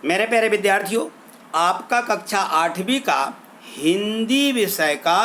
मेरे प्यारे विद्यार्थियों, आपका कक्षा 8वीं का हिंदी विषय का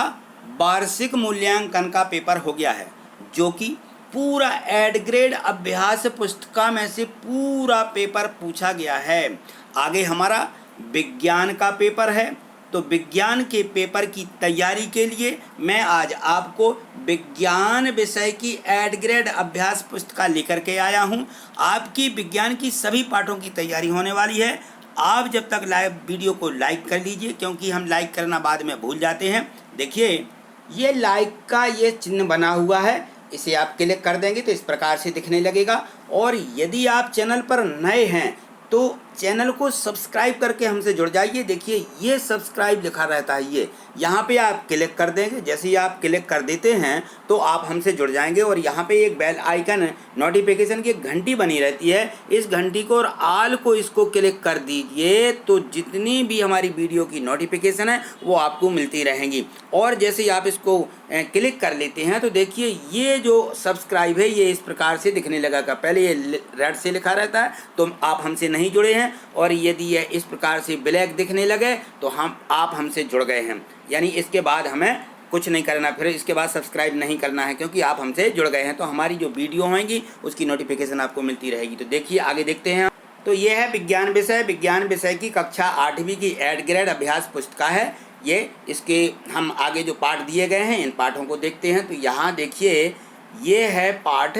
वार्षिक मूल्यांकन का पेपर हो गया है, जो कि पूरा एड ग्रेड अभ्यास पुस्तिका में से पूरा पेपर पूछा गया है। आगे हमारा विज्ञान का पेपर है, तो विज्ञान के पेपर की तैयारी के लिए मैं आज आपको विज्ञान विषय की एड ग्रेड अभ्यास पुस्तिका लेकर के आया हूं। आपकी विज्ञान की सभी पाठों की तैयारी होने वाली है। आप जब तक लाइव वीडियो को लाइक कर लीजिए, क्योंकि हम लाइक करना बाद में भूल जाते हैं। देखिए, ये लाइक का ये चिन्ह बना हुआ है, इसे आप क्लिक कर देंगे तो इस प्रकार से दिखने लगेगा। और यदि आप चैनल पर नए हैं तो चैनल को सब्सक्राइब करके हमसे जुड़ जाइए। देखिए, ये सब्सक्राइब लिखा रहता है, ये यहाँ पे आप क्लिक कर देंगे। जैसे ही आप क्लिक कर देते हैं तो आप हमसे जुड़ जाएंगे। और यहाँ पे एक बेल आइकन नोटिफिकेशन की घंटी बनी रहती है, इस घंटी को और आल को इसको क्लिक कर दीजिए, तो जितनी भी हमारी वीडियो की नोटिफिकेशन है वो आपको मिलती रहेंगी। और जैसे ही आप इसको क्लिक कर लेते हैं तो देखिए, ये जो सब्सक्राइब है ये इस प्रकार से दिखने लगेगा। पहले ये रेड से लिखा रहता है तो आप हमसे नहीं जुड़े हैं, और यदि ये इस प्रकार से ब्लैक दिखने लगे तो आप हमसे जुड़ गए हैं। यानी इसके बाद हमें कुछ नहीं करना, फिर इसके बाद सब्सक्राइब नहीं करना है, क्योंकि आप हमसे जुड़ गए हैं। तो हमारी जो वीडियो होंगी उसकी नोटिफिकेशन आपको मिलती रहेगी। तो देखिए, आगे देखते हैं। तो ये है विज्ञान विषय। विज्ञान विषय की कक्षा 8वीं की एड ग्रेड अभ्यास पुस्तिका है ये। इसके हम आगे जो पाठ दिए गए हैं इन पाठों को देखते हैं। तो यहाँ देखिए, ये है पाठ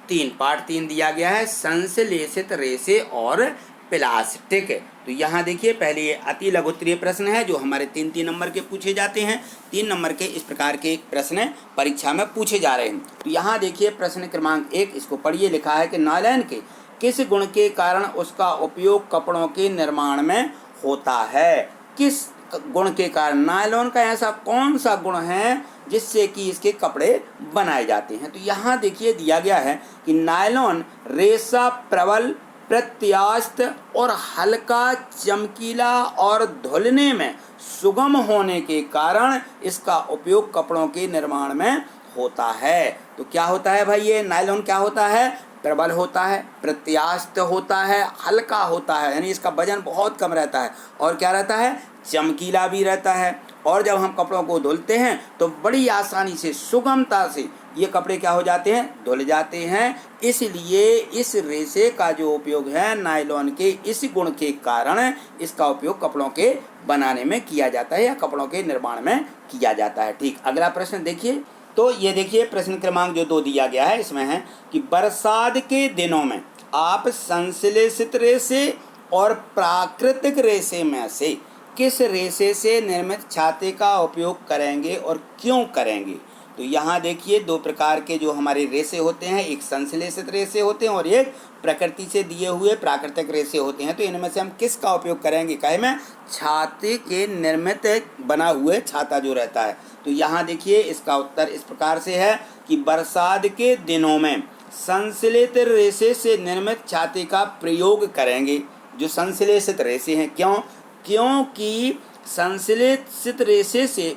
3। पाठ 3 दिया गया है, संश्लेषित रेशे और प्लास्टिक। तो यहाँ देखिए, पहले ये अति लघुत्तरीय प्रश्न है जो हमारे 3-3 नंबर के पूछे जाते हैं। 3 नंबर के इस प्रकार के प्रश्न परीक्षा में पूछे जा रहे हैं। तो यहाँ देखिए, प्रश्न क्रमांक 1, इसको पढ़िए। लिखा है कि नायलॉन के किस गुण के कारण उसका उपयोग कपड़ों के निर्माण में होता है। किस गुण के कारण, नायलॉन का ऐसा कौन सा गुण है जिससे कि इसके कपड़े बनाए जाते हैं। तो यहाँ देखिए दिया गया है कि नायलॉन रेशा प्रबल, प्रत्यास्थ और हल्का, चमकीला और धुलने में सुगम होने के कारण इसका उपयोग कपड़ों के निर्माण में होता है। तो क्या होता है भाई, ये नायलॉन क्या होता है? प्रबल होता है, प्रत्यास्थ होता है, हल्का होता है, यानी इसका वजन बहुत कम रहता है, और क्या रहता है? चमकीला भी रहता है। और जब हम कपड़ों को धुलते हैं तो बड़ी आसानी से, सुगमता से ये कपड़े क्या हो जाते हैं? धुल जाते हैं। इसलिए इस रेशे का जो उपयोग है नायलॉन के इस गुण के कारण इसका उपयोग कपड़ों के बनाने में किया जाता है, या कपड़ों के निर्माण में किया जाता है। ठीक, अगला प्रश्न देखिए। तो ये देखिए, प्रश्न क्रमांक जो 2 दिया गया है इसमें है कि बरसात के दिनों में आप संश्लेषित रेशे और प्राकृतिक रेशे में से किस रेशे से निर्मित छाते का उपयोग करेंगे और क्यों करेंगे। तो यहाँ देखिए, 2 प्रकार के जो हमारे रेशे होते हैं, एक संश्लेषित रेशे होते हैं और एक प्रकृति से दिए हुए प्राकृतिक रेशे होते हैं। तो इनमें से हम किसका उपयोग करेंगे? कहे में छाते के निर्मित बना हुए छाता जो रहता है। तो यहाँ देखिए, इसका उत्तर इस प्रकार से है कि बरसात के दिनों में संश्लेषित रेशे से निर्मित छाते का प्रयोग करेंगे। जो संश्लेषित रेशे हैं, क्योंकि संश्लेषित रेशे से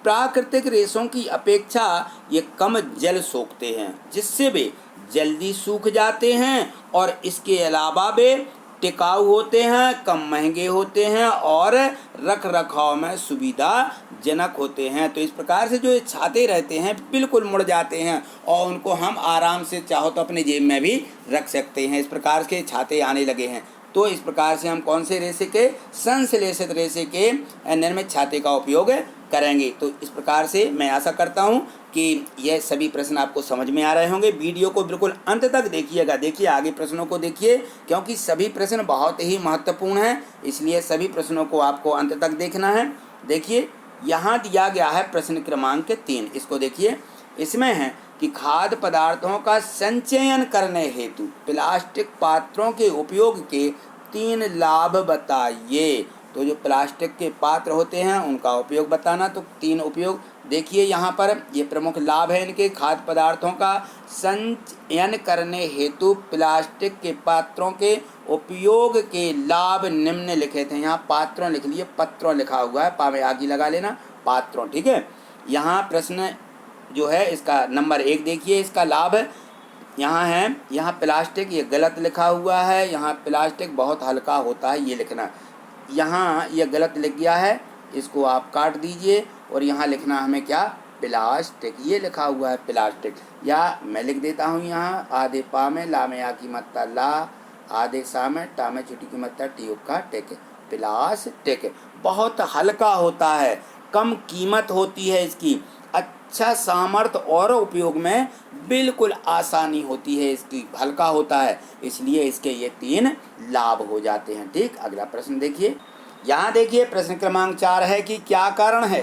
प्राकृतिक रेशों की अपेक्षा ये कम जल सोखते हैं, जिससे वे जल्दी सूख जाते हैं, और इसके अलावा वे टिकाऊ होते हैं, कम महंगे होते हैं और रख रखाव में सुविधाजनक होते हैं। तो इस प्रकार से जो ये छाते रहते हैं बिल्कुल मुड़ जाते हैं, और उनको हम आराम से चाहो तो अपने जेब में भी रख सकते हैं। इस प्रकार के छाते आने लगे हैं। तो इस प्रकार से हम कौन से रेशे के? संश्लेषित रेशे के निर्मित छाते का उपयोग करेंगे। तो इस प्रकार से मैं आशा करता हूं कि यह सभी प्रश्न आपको समझ में आ रहे होंगे। वीडियो को बिल्कुल अंत तक देखिएगा। देखिए, आगे प्रश्नों को देखिए, क्योंकि सभी प्रश्न बहुत ही महत्वपूर्ण हैं, इसलिए सभी प्रश्नों को आपको अंत तक देखना है। देखिए, यहाँ दिया गया है प्रश्न क्रमांक 3, इसको देखिए। इसमें है कि खाद्य पदार्थों का संचयन करने हेतु प्लास्टिक पात्रों के उपयोग के 3 लाभ बताइए। तो जो प्लास्टिक के पात्र होते हैं उनका उपयोग बताना। तो 3 उपयोग देखिए यहाँ पर, ये प्रमुख लाभ है इनके। खाद्य पदार्थों का संचयन करने हेतु प्लास्टिक के पात्रों के उपयोग के लाभ निम्नलिखित हैं। यहाँ पात्रों लिख लिए, पत्रों लिखा हुआ है, पा में आगे लगा लेना, पात्रों। ठीक है, यहाँ प्रश्न जो है इसका नंबर 1 देखिए, इसका लाभ यहाँ है, यहाँ प्लास्टिक, ये गलत लिखा हुआ है। यहाँ प्लास्टिक बहुत हल्का होता है, ये लिखना। यहाँ ये गलत लिख गया है, इसको आप काट दीजिए और यहाँ लिखना हमें क्या, प्लास्टिक, ये लिखा हुआ है प्लास्टिक। या मैं लिख देता हूँ यहाँ, आधे पा में ला में आ की मत्ता ला, आधे सा में टा में छोटी की मत्ता टी का टेक, प्लास्टिक। बहुत हल्का होता है, कम कीमत होती है इसकी, अच्छा सामर्थ्य और उपयोग में बिल्कुल आसानी होती है इसकी, हल्का होता है, इसलिए इसके ये 3 लाभ हो जाते हैं। ठीक, अगला प्रश्न देखिए। यहाँ देखिए प्रश्न क्रमांक 4 है कि क्या कारण है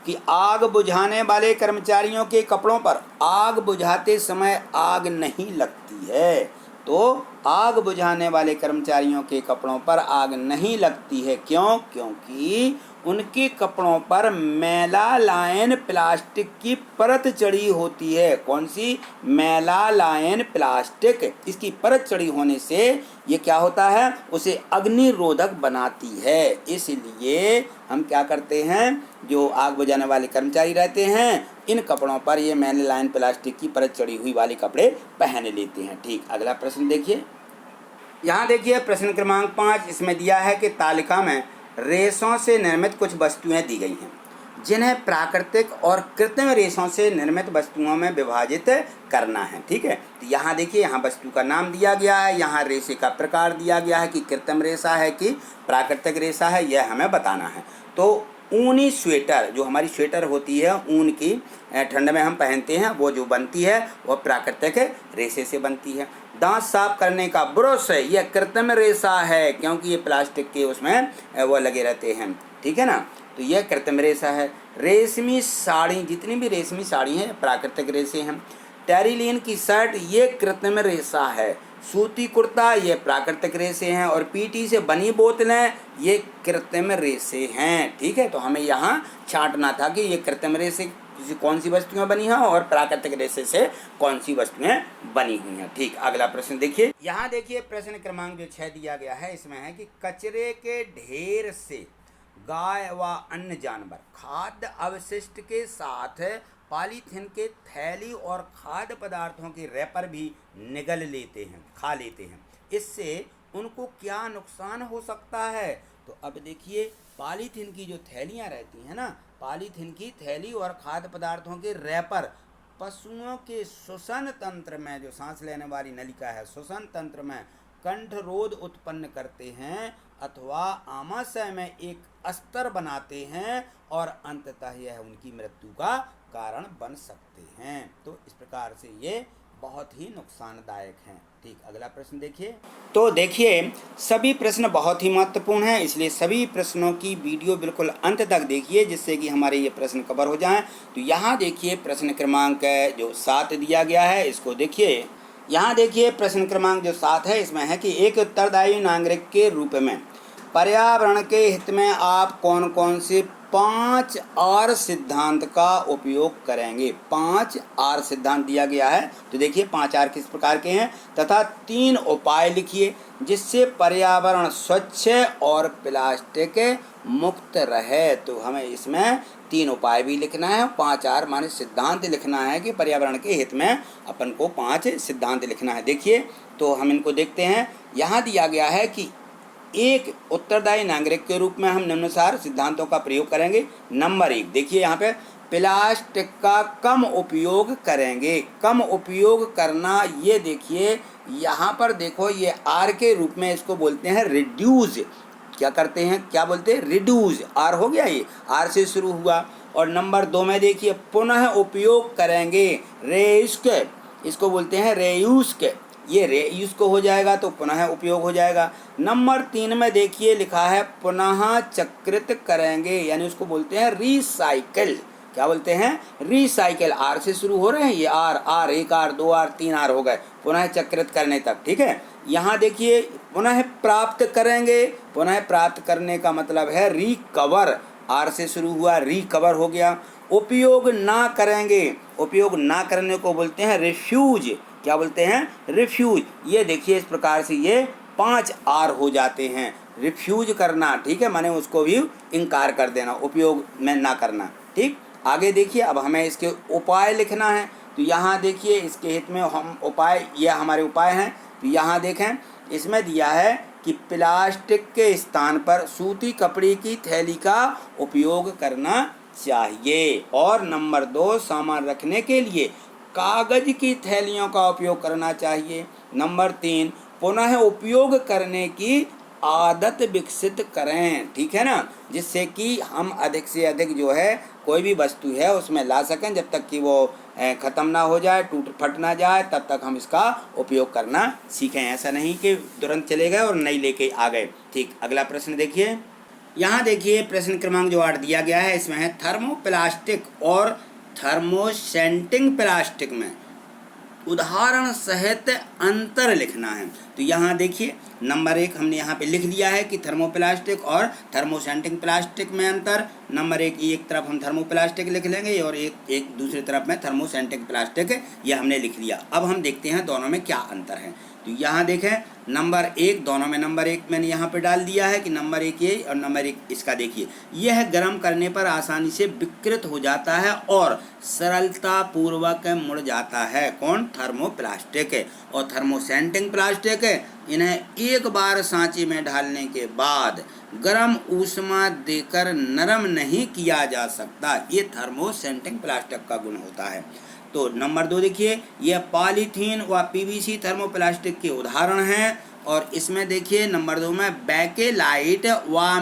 कि आग बुझाने वाले कर्मचारियों के कपड़ों पर आग बुझाते समय आग नहीं लगती है। तो आग बुझाने वाले कर्मचारियों के कपड़ों पर आग नहीं लगती है, क्यों? क्योंकि उनके कपड़ों पर मेलालाइन प्लास्टिक की परत चढ़ी होती है। कौन सी? मेलालाइन प्लास्टिक, इसकी परत चढ़ी होने से ये क्या होता है, उसे अग्निरोधक बनाती है। इसलिए हम क्या करते हैं, जो आग बुझाने वाले कर्मचारी रहते हैं, इन कपड़ों पर ये मेलालाइन प्लास्टिक की परत चढ़ी हुई वाले कपड़े पहन लेते हैं। ठीक, अगला प्रश्न देखिए। यहाँ देखिए प्रश्न क्रमांक 5, इसमें दिया है कि तालिका में रेशों से निर्मित कुछ वस्तुएं दी गई हैं जिन्हें प्राकृतिक और कृत्रिम रेशों से निर्मित वस्तुओं में विभाजित करना है। ठीक है, तो यहाँ देखिए, यहाँ वस्तु का नाम दिया गया है, यहाँ रेशे का प्रकार दिया गया है कि कृत्रिम रेशा है कि प्राकृतिक रेशा है, यह हमें बताना है। तो ऊनी स्वेटर, जो हमारी स्वेटर होती है ऊन की, ठंड में हम पहनते हैं, वो जो बनती है वह प्राकृतिक रेशे से बनती है। दांत साफ करने का ब्रश है, यह कृत्रिम रेशा है, क्योंकि ये प्लास्टिक के उसमें वो लगे रहते हैं। ठीक है ना, तो यह कृत्रिम रेशा है। रेशमी साड़ी, जितनी भी रेशमी साड़ी हैं प्राकृतिक रेशे हैं। टेरिलिन की शर्ट, ये कृत्रिम रेशा है। सूती कुर्ता, ये प्राकृतिक रेशे हैं। और पीटी से बनी बोतलें, ये कृत्रिम रेशे हैं। ठीक है, तो हमें यहाँ छांटना था कि ये कृत्रिम रेशे कौन सी वस्तुएं बनी हैं और प्राकृतिक रेशे से कौन सी वस्तुएं बनी हुई हैं। ठीक, अगला प्रश्न देखिए। यहाँ देखिए प्रश्न क्रमांक जो 6 दिया गया है, इसमें है कि कचरे के ढेर से गाय व अन्य जानवर खाद्य अवशिष्ट के साथ पॉलीथीन के थैली और खाद्य पदार्थों के रैपर भी निगल लेते हैं, खा लेते हैं। इससे उनको क्या नुकसान हो सकता है? तो अब देखिए, पॉलीथीन की जो थैलियाँ रहती हैं ना, पॉलीथीन की थैली और खाद्य पदार्थों के रैपर पशुओं के श्वसन तंत्र में, जो सांस लेने वाली नलिका है, श्वसन तंत्र में कंठरोध उत्पन्न करते हैं अथवा आमाशय में एक अस्तर बनाते हैं और अंततः यह उनकी मृत्यु का कारण बन सकते हैं। तो इस प्रकार से ये बहुत ही नुकसानदायक हैं। ठीक, अगला प्रश्न देखिए। तो देखिए, सभी प्रश्न बहुत ही महत्वपूर्ण हैं, इसलिए सभी प्रश्नों की वीडियो बिल्कुल अंत तक देखिए, जिससे कि हमारे ये प्रश्न कवर हो जाएं। तो यहाँ देखिए प्रश्न क्रमांक जो 7 दिया गया है, इसको देखिए। यहाँ देखिए प्रश्न क्रमांक जो 7 है, इसमें है कि एक उत्तरदायी नागरिक के रूप में पर्यावरण के हित में आप कौन कौन से 5 आर सिद्धांत का उपयोग करेंगे। 5 आर सिद्धांत दिया गया है, तो देखिए 5 आर किस प्रकार के हैं, तथा 3 उपाय लिखिए जिससे पर्यावरण स्वच्छ और प्लास्टिक मुक्त रहे। तो हमें इसमें 3 उपाय भी लिखना है, 5 आर माने सिद्धांत लिखना है कि पर्यावरण के हित में अपन को 5 सिद्धांत लिखना है। देखिए, तो हम इनको देखते हैं। यहाँ दिया गया है कि एक उत्तरदायी नागरिक के रूप में हम निम्नानुसार सिद्धांतों का प्रयोग करेंगे। नंबर 1 देखिए, यहाँ पे प्लास्टिक का कम उपयोग करेंगे। कम उपयोग करना, ये देखिए यहाँ पर देखो, ये आर के रूप में इसको बोलते हैं रिड्यूस। क्या करते हैं, क्या बोलते हैं, रिड्यूस। आर हो गया, ये आर से शुरू हुआ। और नंबर 2 में देखिए पुनः उपयोग करेंगे, रेस्क, इसको बोलते हैं रेयूस के, ये रेयूस को हो जाएगा तो पुनः उपयोग हो जाएगा। नंबर 3 में देखिए लिखा है पुनः चक्रित करेंगे, यानी उसको बोलते हैं रिसाइकिल। क्या बोलते हैं, रिसाइकिल। आर से शुरू हो रहे हैं ये, R R, 1 R, 2 R, 3 R हो गए, पुनः चक्रित करने तक। ठीक है, यहाँ देखिए पुनः प्राप्त करेंगे, पुनः प्राप्त करने का मतलब है रिकवर, आर से शुरू हुआ, रिकवर हो गया। उपयोग ना करेंगे, उपयोग ना करने को बोलते हैं रिफ्यूज। क्या बोलते हैं, रिफ्यूज। ये देखिए इस प्रकार से ये 5 आर हो जाते हैं। रिफ्यूज करना, ठीक है, माने उसको भी इनकार कर देना, उपयोग में ना करना। ठीक, आगे देखिए, अब हमें इसके उपाय लिखना है। तो यहाँ देखिए इसके हित में हम उपाय, ये हमारे उपाय हैं। तो यहाँ देखें इसमें दिया है कि प्लास्टिक के स्थान पर सूती कपड़े की थैली का उपयोग करना चाहिए। और नंबर 2, सामान रखने के लिए कागज की थैलियों का उपयोग करना चाहिए। नंबर 3, पुनः उपयोग करने की आदत विकसित करें, ठीक है ना, जिससे कि हम अधिक से अधिक जो है कोई भी वस्तु है उसमें ला सकें, जब तक कि वो ख़त्म ना हो जाए, टूट फट ना जाए, तब तक हम इसका उपयोग करना सीखें। ऐसा नहीं कि तुरंत चले गए और नई लेके आ गए। ठीक, अगला प्रश्न देखिए। यहाँ देखिए प्रश्न क्रमांक जो 8 दिया गया है, इसमें है थर्मोप्लास्टिक और थर्मोसेंटिंग प्लास्टिक में उदाहरण सहित अंतर लिखना है। तो यहाँ देखिए नंबर 1 हमने यहाँ पे लिख लिया है कि थर्मोप्लास्टिक और थर्मोसेंटिंग प्लास्टिक में अंतर। नंबर 1 एक तरफ हम थर्मोप्लास्टिक लिख लेंगे और एक दूसरी तरफ में थर्मोसेंटिंग प्लास्टिक, ये हमने लिख लिया। अब हम देखते हैं दोनों में क्या अंतर है। तो यहाँ देखें नंबर 1, दोनों में नंबर 1 मैंने यहाँ पे डाल दिया है कि नंबर 1 ये और नंबर 1 इसका। देखिए यह गर्म करने पर आसानी से विकृत हो जाता है और सरलता पूर्वक मुड़ जाता है। कौन? थर्मोप्लास्टिक है। और थर्मोसेंटिंग प्लास्टिक है, इन्हें एक बार सांचे में डालने के बाद गर्म ऊष्मा देकर नरम नहीं किया जा सकता। ये थर्मोसेंटिंग प्लास्टिक का गुण होता है। तो नंबर 2 देखिए, यह पॉलीथीन व पीवीसी थर्मोप्लास्टिक के उदाहरण हैं। और इसमें देखिए नंबर 2 में बैकेलाइट व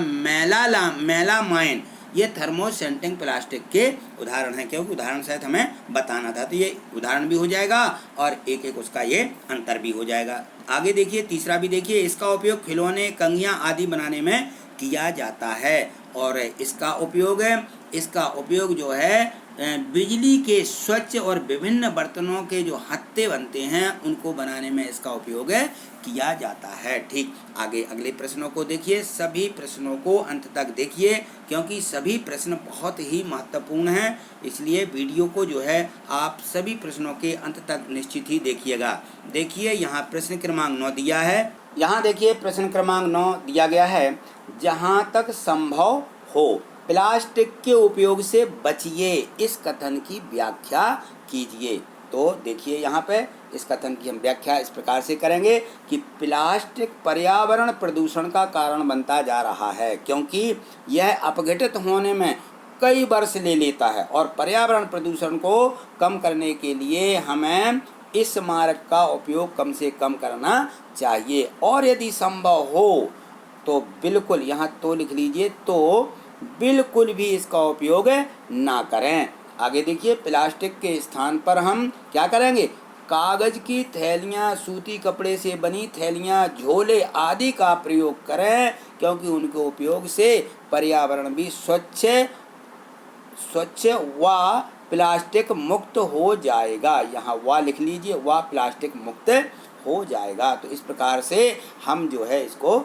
मेलामाइन, ये थर्मोसेंटिंग प्लास्टिक के उदाहरण हैं, क्योंकि उदाहरण सहित हमें बताना था। तो ये उदाहरण भी हो जाएगा और एक एक उसका ये अंतर भी हो जाएगा। आगे देखिए तीसरा भी देखिए, इसका उपयोग खिलौने, कंघियाँ आदि बनाने में किया जाता है। और इसका उपयोग जो है बिजली के स्वच्छ और विभिन्न बर्तनों के जो हत्थे बनते हैं उनको बनाने में इसका उपयोग किया जाता है। ठीक, आगे अगले प्रश्नों को देखिए। सभी प्रश्नों को अंत तक देखिए, क्योंकि सभी प्रश्न बहुत ही महत्वपूर्ण हैं, इसलिए वीडियो को जो है आप सभी प्रश्नों के अंत तक निश्चित ही देखिएगा। देखिए यहाँ प्रश्न क्रमांक 9 दिया है। यहाँ देखिए प्रश्न क्रमांक 9 दिया गया है, जहाँ तक संभव हो प्लास्टिक के उपयोग से बचिए, इस कथन की व्याख्या कीजिए। तो देखिए यहाँ पे इस कथन की हम व्याख्या इस प्रकार से करेंगे कि प्लास्टिक पर्यावरण प्रदूषण का कारण बनता जा रहा है, क्योंकि यह अपघटित होने में कई वर्ष ले लेता है और पर्यावरण प्रदूषण को कम करने के लिए हमें इस मार्ग का उपयोग कम से कम करना चाहिए। और यदि संभव हो तो बिल्कुल, यहाँ तो लिख लीजिए, तो बिल्कुल भी इसका उपयोग ना करें। आगे देखिए, प्लास्टिक के स्थान पर हम क्या करेंगे? कागज की थैलियाँ, सूती कपड़े से बनी थैलियाँ, झोले आदि का प्रयोग करें, क्योंकि उनके उपयोग से पर्यावरण भी स्वच्छ व प्लास्टिक मुक्त हो जाएगा। यहाँ वा लिख लीजिए, वा प्लास्टिक मुक्त हो जाएगा। तो इस प्रकार से हम जो है इसको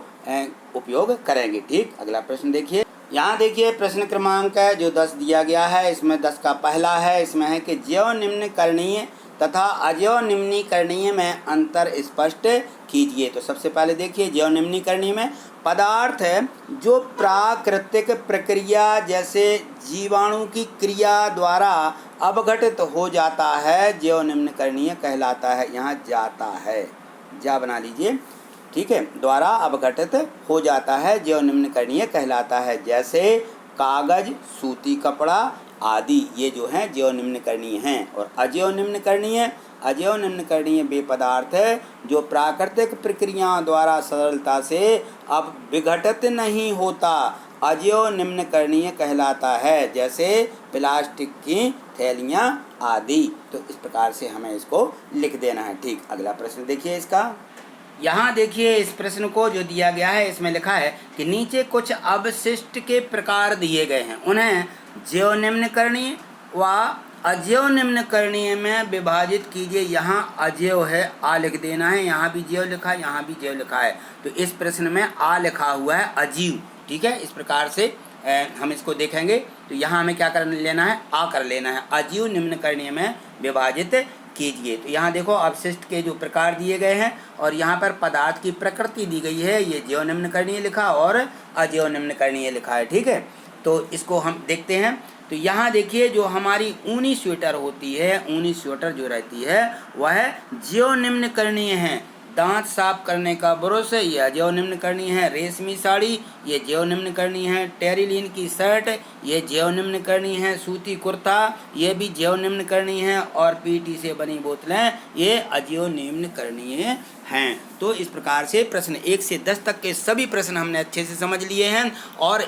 उपयोग करेंगे। ठीक, अगला प्रश्न देखिए। यहाँ देखिए प्रश्न क्रमांक जो 10 दिया गया है, इसमें 10 का पहला है, इसमें है कि ज्यो निम्न करणीय तथा अज्यो निम्नी करणीय में अंतर स्पष्ट कीजिए। तो सबसे पहले देखिए ज्यो निम्नी करणीय में पदार्थ है जो प्राकृतिक प्रक्रिया जैसे जीवाणु की क्रिया द्वारा अपघटित हो जाता है, ज्यो निम्न करणीय कहलाता है। यहाँ जाता है, जा बना लीजिए, ठीक है, द्वारा अपघटित हो जाता है, ज्यो निम्न करणीय कहलाता है। जैसे कागज, सूती कपड़ा आदि, ये जो हैं ज्यो निम्न करणीय हैं। और अज्यो निम्न करणीय वे पदार्थ है जो प्राकृतिक प्रक्रियाओं द्वारा सरलता से अब विघटित नहीं होता, अज्यो निम्न करणीय कहलाता है। जैसे प्लास्टिक की थैलियाँ आदि। तो इस प्रकार से हमें इसको लिख देना है। ठीक, अगला प्रश्न देखिए इसका। यहाँ देखिए इस प्रश्न को जो दिया गया है, इसमें लिखा है कि नीचे कुछ अवशिष्ट के प्रकार दिए गए हैं, उन्हें ज्यो निम्न करणीय व अज्यो निम्न करणीय में विभाजित कीजिए। यहाँ अज्यो है, आ लिख देना है, यहाँ भी ज्यो लिखा है, यहाँ भी ज्यो लिखा है। तो इस प्रश्न में आ लिखा हुआ है अजीव। ठीक है, इस प्रकार से हम इसको देखेंगे। तो यहाँ हमें क्या कर लेना है? आ कर लेना है, अजीव निम्न करणीय में विभाजित कीजिए। तो यहाँ देखो अवशिष्ट के जो प्रकार दिए गए हैं और यहाँ पर पदार्थ की प्रकृति दी गई है, ये ज्यो निम्न करणीय लिखा और अज्यो निम्न करणीय लिखा है। ठीक है, तो इसको हम देखते हैं। तो यहाँ देखिए जो हमारी ऊनी स्वेटर होती है, ऊनी स्वेटर जो रहती है वह ज्यो निम्न करणीय है। दांत साफ करने का ब्रश यह ज्यो निम्न करनी है। रेशमी साड़ी ये ज्यो निम्न करनी है। टेरिलीन की शर्ट ये ज्यो निम्न करनी है। सूती कुर्ता ये भी ज्यो निम्न करनी है। और पीटी से बनी बोतलें ये अज्यो निम्न करणीय हैं। तो इस प्रकार से प्रश्न 1 से 10 तक के सभी प्रश्न हमने अच्छे से समझ लिए हैं। और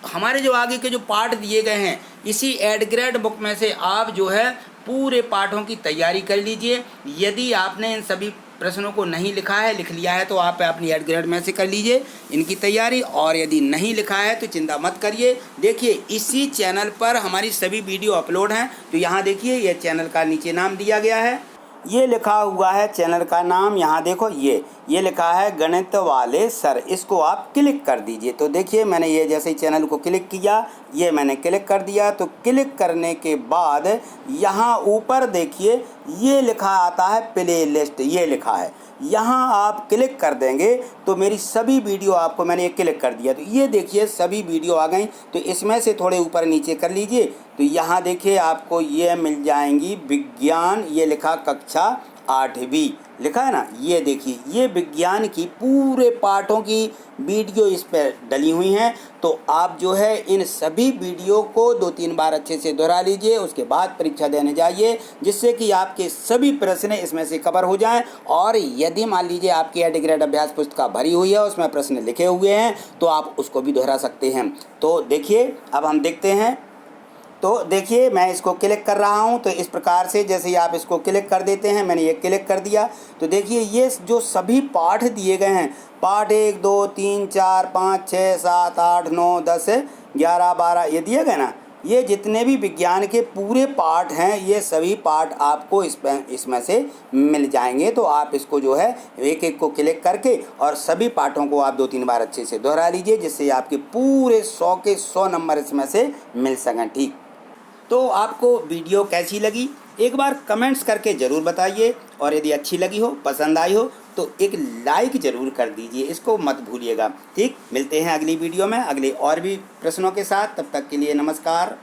हमारे जो आगे के जो पाठ दिए गए हैं इसी एड ग्रेड बुक में से आप जो है पूरे पाठों की तैयारी कर लीजिए। यदि आपने इन सभी प्रश्नों को नहीं लिखा है, लिख लिया है, तो आप अपनी एड ग्रेड में से कर लीजिए इनकी तैयारी। और यदि नहीं लिखा है तो चिंता मत करिए। देखिए इसी चैनल पर हमारी सभी वीडियो अपलोड हैं। तो यहाँ देखिए ये चैनल का नीचे नाम दिया गया है, ये लिखा हुआ है चैनल का नाम। यहाँ देखो ये लिखा है गणित वाले सर, इसको आप क्लिक कर दीजिए। तो देखिए मैंने ये जैसे ही चैनल को क्लिक किया, ये मैंने क्लिक कर दिया। तो क्लिक करने के बाद यहाँ ऊपर देखिए ये लिखा आता है प्ले लिस्ट, ये लिखा है। यहाँ आप क्लिक कर देंगे तो मेरी सभी वीडियो आपको, मैंने ये क्लिक कर दिया तो ये देखिए सभी वीडियो आ गई। तो इसमें से थोड़े ऊपर नीचे कर लीजिए तो यहाँ देखिए आपको ये मिल जाएंगी विज्ञान, ये लिखा कक्षा 8वीं लिखा है ना। ये देखिए ये विज्ञान की पूरे पाठों की वीडियो इस पर डली हुई हैं। तो आप जो है इन सभी वीडियो को 2-3 बार अच्छे से दोहरा लीजिए, उसके बाद परीक्षा देने जाइए, जिससे कि आपके सभी प्रश्न इसमें से कवर हो जाएं। और यदि मान लीजिए आपकी एड ग्रेड अभ्यास पुस्तिका भरी हुई है, उसमें प्रश्न लिखे हुए हैं, तो आप उसको भी दोहरा सकते हैं। तो देखिए अब हम देखते हैं। तो देखिए मैं इसको क्लिक कर रहा हूं। तो इस प्रकार से जैसे ही आप इसको क्लिक कर देते हैं, मैंने ये क्लिक कर दिया, तो देखिए ये जो सभी पाठ दिए गए हैं, पाठ 1 2 3 4 5 6 7 8 9 10 11 12 ये दिए गए ना। ये जितने भी विज्ञान के पूरे पाठ हैं ये सभी पाठ आपको इसमें से मिल जाएंगे। तो आप इसको जो है एक एक को क्लिक करके और सभी पाठों को आप 2-3 बार अच्छे से दोहरा लीजिए, जिससे आपके पूरे 100 के 100 नंबर इसमें से मिल सकें। ठीक, तो आपको वीडियो कैसी लगी एक बार कमेंट्स करके ज़रूर बताइए। और यदि अच्छी लगी हो, पसंद आई हो, तो एक लाइक ज़रूर कर दीजिए, इसको मत भूलिएगा। ठीक, मिलते हैं अगली वीडियो में अगले और भी प्रश्नों के साथ। तब तक के लिए नमस्कार।